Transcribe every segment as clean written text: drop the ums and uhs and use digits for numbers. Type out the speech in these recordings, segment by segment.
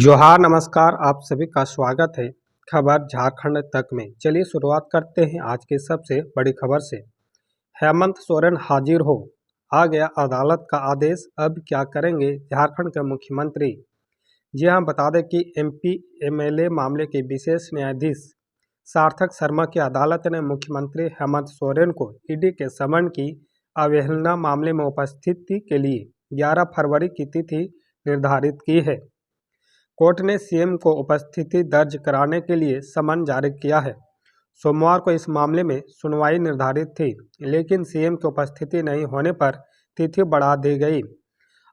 जोहार नमस्कार, आप सभी का स्वागत है खबर झारखंड तक में। चलिए शुरुआत करते हैं आज की सबसे बड़ी खबर से। हेमंत सोरेन हाजिर हो, आ गया अदालत का आदेश, अब क्या करेंगे झारखंड के मुख्यमंत्री। जी हां, बता दें कि एमपी एमएलए मामले के विशेष न्यायाधीश सार्थक शर्मा की अदालत ने मुख्यमंत्री हेमंत सोरेन को ईडी के समन की अवहेलना मामले में उपस्थिति के लिए 11 फरवरी की तिथि निर्धारित की है। कोर्ट ने सीएम को उपस्थिति दर्ज कराने के लिए समन जारी किया है। सोमवार को इस मामले में सुनवाई निर्धारित थी, लेकिन सीएम की उपस्थिति नहीं होने पर तिथि बढ़ा दी गई।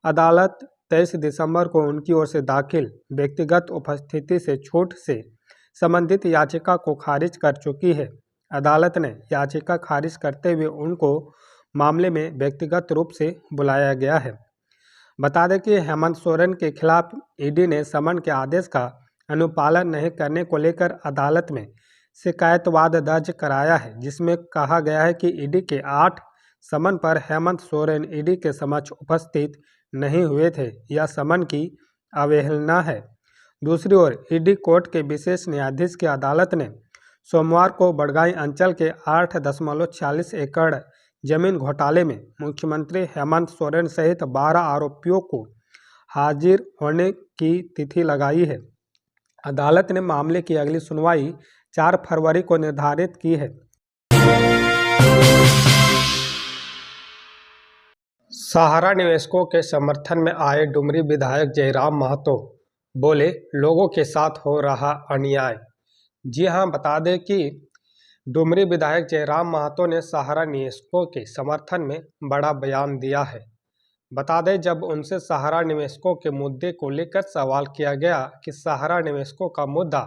अदालत 23 दिसंबर को उनकी ओर से दाखिल व्यक्तिगत उपस्थिति से छूट से संबंधित याचिका को खारिज कर चुकी है। अदालत ने याचिका खारिज करते हुए उनको मामले में व्यक्तिगत रूप से बुलाया गया है। बता दें कि हेमंत सोरेन के खिलाफ ईडी ने समन के आदेश का अनुपालन नहीं करने को लेकर अदालत में शिकायतवाद दर्ज कराया है, जिसमें कहा गया है कि ईडी के 8 समन पर हेमंत सोरेन ईडी के समक्ष उपस्थित नहीं हुए थे। यह समन की अवहेलना है। दूसरी ओर ईडी कोर्ट के विशेष न्यायाधीश की अदालत ने सोमवार को बड़गाई अंचल के 8.46 एकड़ जमीन घोटाले में मुख्यमंत्री हेमंत सोरेन सहित 12 आरोपियों को हाजिर होने की तिथि लगाई है। अदालत ने मामले की अगली सुनवाई 4 फरवरी को निर्धारित की है। सहारा निवेशकों के समर्थन में आए डुमरी विधायक जयराम महतो बोले, लोगों के साथ हो रहा अन्याय। जी हां, बता दें कि डुमरी विधायक जयराम महतो ने सहारा निवेशकों के समर्थन में बड़ा बयान दिया है। बता दें, जब उनसे सहारा निवेशकों के मुद्दे को लेकर सवाल किया गया कि सहारा निवेशकों का मुद्दा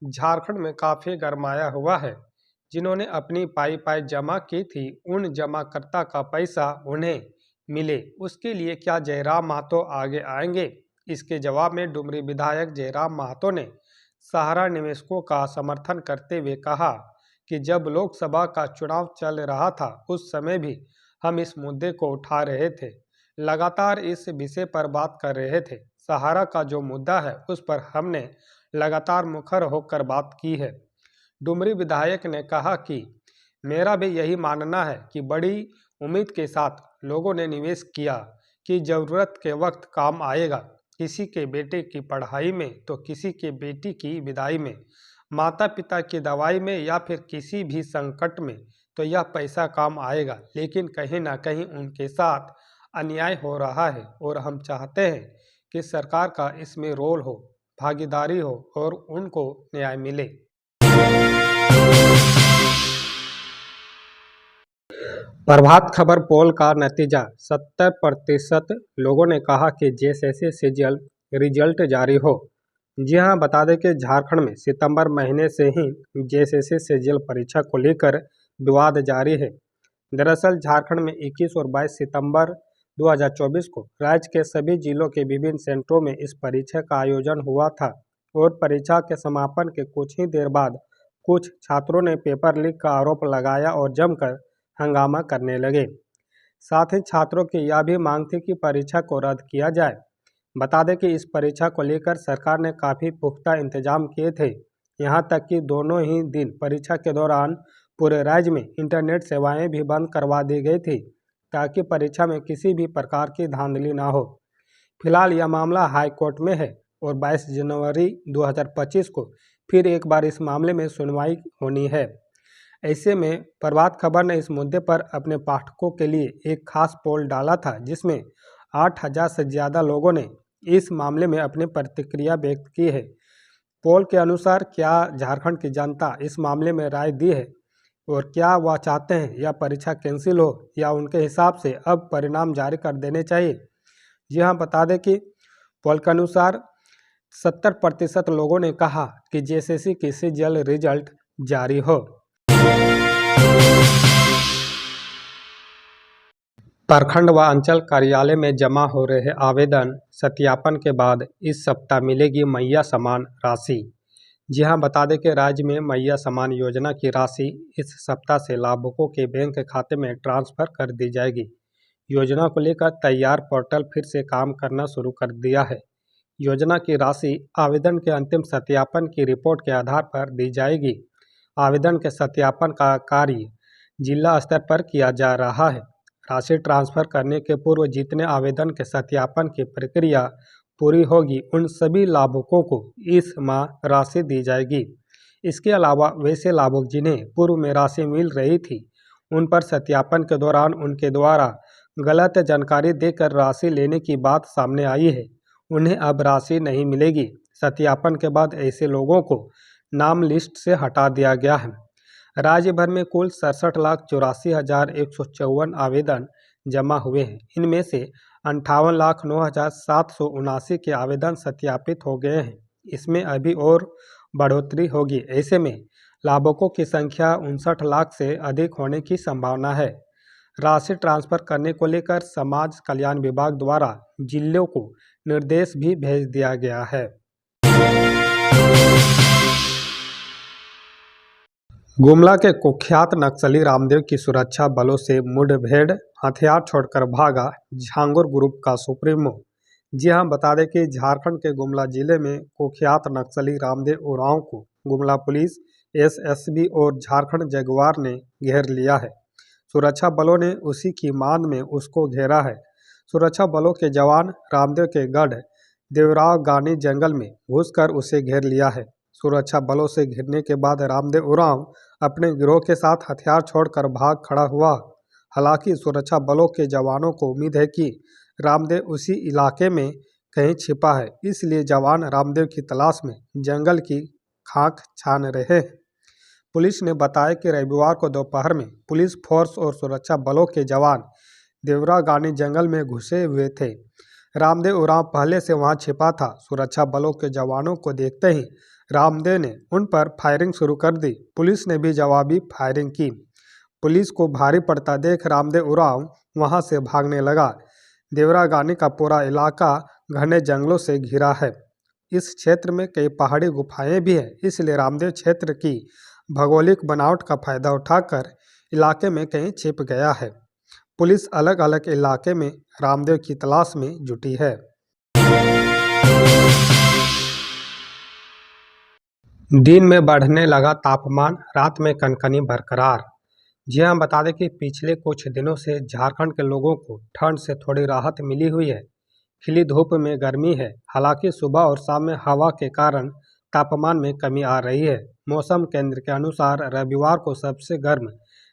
झारखंड में काफ़ी गरमाया हुआ है, जिन्होंने अपनी पाई जमा की थी, उन जमाकर्ता का पैसा उन्हें मिले, उसके लिए क्या जयराम महतो आगे आएंगे। इसके जवाब में डुमरी विधायक जयराम महतो ने सहारा निवेशकों का समर्थन करते हुए कहा कि जब लोकसभा का चुनाव चल रहा था, उस समय भी हम इस मुद्दे को उठा रहे थे, लगातार इस विषय पर बात कर रहे थे। सहारा का जो मुद्दा है, उस पर हमने लगातार मुखर होकर बात की है। डुमरी विधायक ने कहा कि मेरा भी यही मानना है कि बड़ी उम्मीद के साथ लोगों ने निवेश किया कि ज़रूरत के वक्त काम आएगा, किसी के बेटे की पढ़ाई में तो किसी के बेटी की विदाई में, माता पिता की दवाई में या फिर किसी भी संकट में, तो यह पैसा काम आएगा। लेकिन कहीं ना कहीं उनके साथ अन्याय हो रहा है और हम चाहते हैं कि सरकार का इसमें रोल हो, भागीदारी हो और उनको न्याय मिले। प्रभात खबर पोल का नतीजा, 70% लोगों ने कहा कि जेएसएससी से जल्द रिजल्ट जारी हो। जी हां, बता दें कि झारखंड में सितंबर महीने से ही जेएसएससी से जल्द परीक्षा को लेकर विवाद जारी है। दरअसल झारखंड में 21 और 22 सितंबर 2024 को राज्य के सभी जिलों के विभिन्न सेंटरों में इस परीक्षा का आयोजन हुआ था और परीक्षा के समापन के कुछ ही देर बाद कुछ छात्रों ने पेपर लीक का आरोप लगाया और जमकर हंगामा करने लगे। साथ ही छात्रों की यह भी मांग थी कि परीक्षा को रद्द किया जाए। बता दें कि इस परीक्षा को लेकर सरकार ने काफ़ी पुख्ता इंतजाम किए थे। यहां तक कि दोनों ही दिन परीक्षा के दौरान पूरे राज्य में इंटरनेट सेवाएं भी बंद करवा दी गई थी, ताकि परीक्षा में किसी भी प्रकार की धांधली ना हो। फिलहाल यह मामला हाई कोर्ट में है और 22 जनवरी 2025 को फिर एक बार इस मामले में सुनवाई होनी है। ऐसे में प्रभात खबर ने इस मुद्दे पर अपने पाठकों के लिए एक खास पोल डाला था, जिसमें 8000 से ज़्यादा लोगों ने इस मामले में अपनी प्रतिक्रिया व्यक्त की है। पोल के अनुसार क्या झारखंड की जनता इस मामले में राय दी है और क्या वह चाहते हैं यह परीक्षा कैंसिल हो या उनके हिसाब से अब परिणाम जारी कर देने चाहिए। जी हाँ, बता दें कि पोल के अनुसार 70% लोगों ने कहा कि जेएसएससी की से जल्द रिजल्ट जारी हो। प्रखंड व अंचल कार्यालय में जमा हो रहे आवेदन सत्यापन के बाद इस सप्ताह मिलेगी मैया समान राशि। जी हां, बता दें कि राज्य में मैया समान योजना की राशि इस सप्ताह से लाभुकों के बैंक खाते में ट्रांसफर कर दी जाएगी। योजना को लेकर तैयार पोर्टल फिर से काम करना शुरू कर दिया है। योजना की राशि आवेदन के अंतिम सत्यापन की रिपोर्ट के आधार पर दी जाएगी। आवेदन के सत्यापन का कार्य जिला स्तर पर किया जा रहा है। राशि ट्रांसफर करने के पूर्व जितने आवेदन के सत्यापन की प्रक्रिया पूरी होगी उन सभी लाभुकों को इस माह राशि दी जाएगी। इसके अलावा वैसे लाभुक जिन्हें पूर्व में राशि मिल रही थी उन पर सत्यापन के दौरान उनके द्वारा गलत जानकारी देकर राशि लेने की बात सामने आई है, उन्हें अब राशि नहीं मिलेगी। सत्यापन के बाद ऐसे लोगों को नाम लिस्ट से हटा दिया गया है। राज्य भर में कुल 67,84,154 आवेदन जमा हुए हैं। इनमें से 58,09,779 के आवेदन सत्यापित हो गए हैं। इसमें अभी और बढ़ोतरी होगी। ऐसे में लाभुकों की संख्या 59 लाख से अधिक होने की संभावना है। राशि ट्रांसफर करने को लेकर समाज कल्याण विभाग द्वारा जिलों को निर्देश भी भेज दिया गया है। गुमला के कुख्यात नक्सली रामदेव की सुरक्षा बलों से मुठभेड़, हथियार छोड़कर भागा झांगुर ग्रुप का सुप्रीमो। जी हां, बता दें कि झारखंड के गुमला जिले में कुख्यात नक्सली रामदेव उरांव को गुमला पुलिस, एसएसबी और झारखंड जगुआर ने घेर लिया है। सुरक्षा बलों ने उसी की मांद में उसको घेरा है। सुरक्षा बलों के जवान रामदेव के गढ़ देवराव गानी जंगल में घुसकर उसे घेर लिया है। सुरक्षा बलों से घिरने के बाद रामदेव उरांव अपने गिरोह के साथ हथियार छोड़कर भाग खड़ा हुआ। हालांकि सुरक्षा बलों के जवानों को उम्मीद है कि रामदेव उसी इलाके में कहीं छिपा है, इसलिए जवान रामदेव की तलाश में जंगल की खाक छान रहे हैं। पुलिस ने बताया कि रविवार को दोपहर में पुलिस फोर्स और सुरक्षा बलों के जवान देवरा गानी जंगल में घुसे हुए थे। रामदेव उरांव पहले से वहां छिपा था। सुरक्षा बलों के जवानों को देखते ही रामदेव ने उन पर फायरिंग शुरू कर दी। पुलिस ने भी जवाबी फायरिंग की। पुलिस को भारी पड़ता देख रामदेव उरांव वहां से भागने लगा। देवरा गानी का पूरा इलाका घने जंगलों से घिरा है। इस क्षेत्र में कई पहाड़ी गुफाएं भी हैं, इसलिए रामदेव क्षेत्र की भौगोलिक बनावट का फायदा उठाकर इलाके में कहीं छिप गया है। पुलिस अलग अलग इलाके में रामदेव की तलाश में जुटी है। दिन में बढ़ने लगा तापमान, रात में कनकनी बरकरार। जी हां, बता दें कि पिछले कुछ दिनों से झारखंड के लोगों को ठंड से थोड़ी राहत मिली हुई है। खिली धूप में गर्मी है, हालांकि सुबह और शाम में हवा के कारण तापमान में कमी आ रही है। मौसम केंद्र के अनुसार रविवार को सबसे गर्म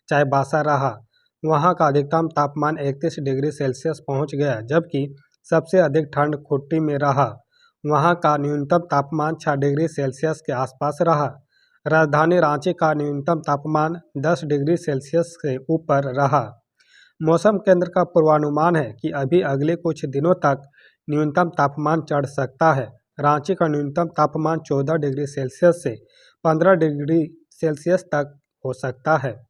चाईबासा रहा। वहां का अधिकतम तापमान 31 डिग्री सेल्सियस पहुंच गया, जबकि सबसे अधिक ठंड खुट्टी में रहा। वहां का न्यूनतम तापमान 6 डिग्री सेल्सियस के आसपास रहा। राजधानी रांची का न्यूनतम तापमान 10 डिग्री सेल्सियस से ऊपर रहा। मौसम केंद्र का पूर्वानुमान है कि अभी अगले कुछ दिनों तक न्यूनतम तापमान चढ़ सकता है। रांची का न्यूनतम तापमान 14 डिग्री सेल्सियस से 15 डिग्री सेल्सियस तक हो सकता है,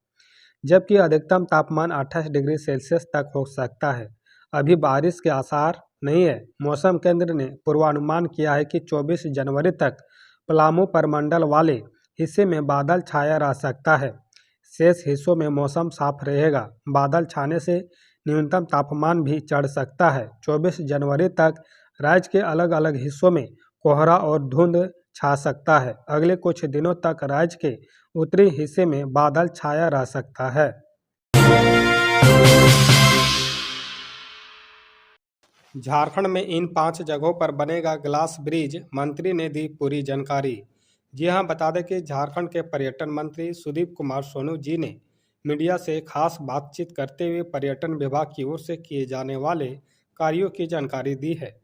जबकि अधिकतम तापमान 28 डिग्री सेल्सियस तक हो सकता है। अभी बारिश के आसार नहीं है। मौसम केंद्र ने पूर्वानुमान किया है कि 24 जनवरी तक पलामू परमंडल वाले हिस्से में बादल छाया रह सकता है। शेष हिस्सों में मौसम साफ रहेगा। बादल छाने से न्यूनतम तापमान भी चढ़ सकता है। 24 जनवरी तक राज्य के अलग अलग हिस्सों में कोहरा और धुंध छा सकता है। अगले कुछ दिनों तक राज्य के उत्तरी हिस्से में बादल छाया रह सकता है। झारखंड में इन 5 जगहों पर बनेगा ग्लास ब्रिज, मंत्री ने दी पूरी जानकारी। जी हां, बता दें कि झारखंड के पर्यटन मंत्री सुदीप कुमार सोनू जी ने मीडिया से खास बातचीत करते हुए पर्यटन विभाग की ओर से किए जाने वाले कार्यों की जानकारी दी है।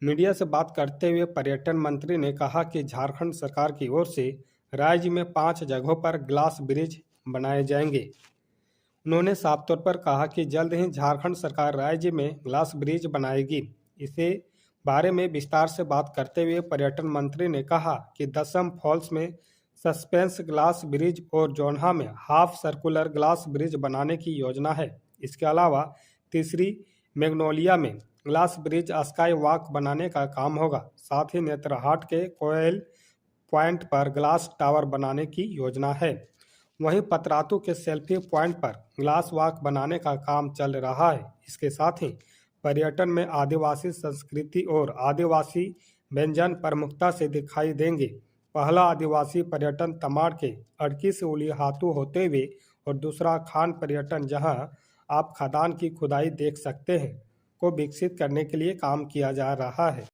मीडिया से बात करते हुए पर्यटन मंत्री ने कहा कि झारखंड सरकार की ओर से राज्य में 5 जगहों पर ग्लास ब्रिज बनाए जाएंगे। उन्होंने साफ तौर पर कहा कि जल्द ही झारखंड सरकार राज्य में ग्लास ब्रिज बनाएगी। इसे बारे में विस्तार से बात करते हुए पर्यटन मंत्री ने कहा कि दसम फॉल्स में सस्पेंस ग्लास ब्रिज और जोन्हा में हाफ सर्कुलर ग्लास ब्रिज बनाने की योजना है। इसके अलावा तीसरी मैग्नोलिया में ग्लास ब्रिज स्काई वॉक बनाने का काम होगा। साथ ही नेत्रहाट के कोयल पॉइंट पर ग्लास टावर बनाने की योजना है। वहीं पतरातू के सेल्फी पॉइंट पर ग्लास वॉक बनाने का काम चल रहा है। इसके साथ ही पर्यटन में आदिवासी संस्कृति और आदिवासी व्यंजन प्रमुखता से दिखाई देंगे। पहला आदिवासी पर्यटन तमाड़ के अड़की से उलीहातू होते हुए और दूसरा खान पर्यटन, जहां आप खदान की खुदाई देख सकते हैं, को विकसित करने के लिए काम किया जा रहा है।